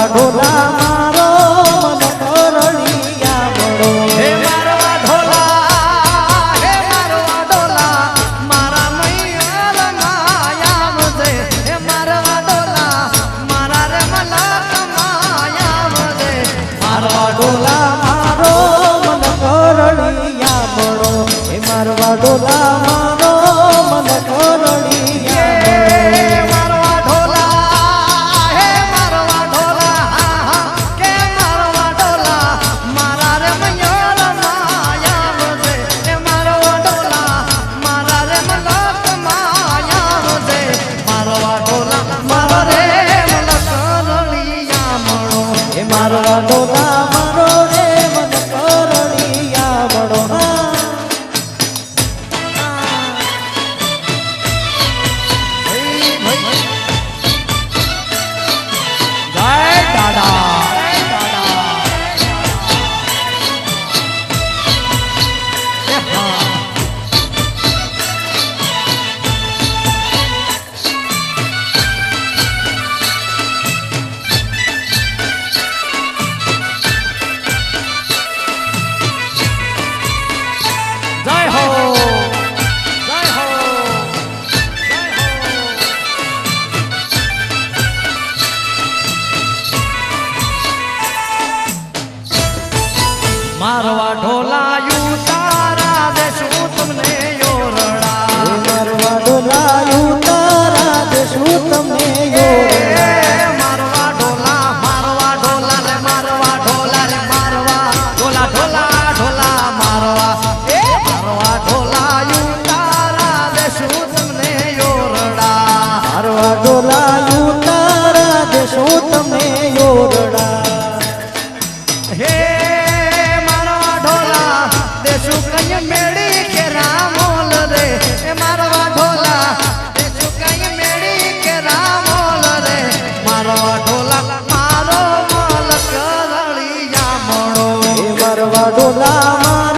ઢોલા મારો મન કરણિયા મળો હે મારવા ઢોલા હે મારવા ઢોલા મારા મૈયર માયા મુજે હે મારવા ઢોલા મારા રે મલક માયા મુજે મારવા ઢોલા મારો મન કરણિયા મળો હે મારવા ઢોલા મારો મન કરણિયા મારવા ઢોલા હે મારવા ઢોલા કે મારવા ઢોલા મારા રે મૈયર માયા મુજે હે મારવા ઢોલા મારા રે મલક માયા મુજે મારવા ઢોલા મારા રે મલક રણિયા મળો હે મારવા ઢોલા મારો રે મન કરણિયા મળો મારવા ઢોલાયું તારા દેશું તમને યોરડા મારવા ઢોલાયું તારા દેશું તમને મારવા ઢોલા રે મારવા ઢોલા ઢોલા મારવા એ મારવા ઢોલાયું તારા દેશું તમને યોરડા મારવા ઢોલાયું તારા દેશું તમને યોરડા હે દેશું કઈ મેળી કે રામોલ રે એ મારવા ઢોલા દેશું કઈ મેળી કે રામોલ રે મારવા ઢોલા મારો મલક રણિયા મળો હે મારવા ઢોલા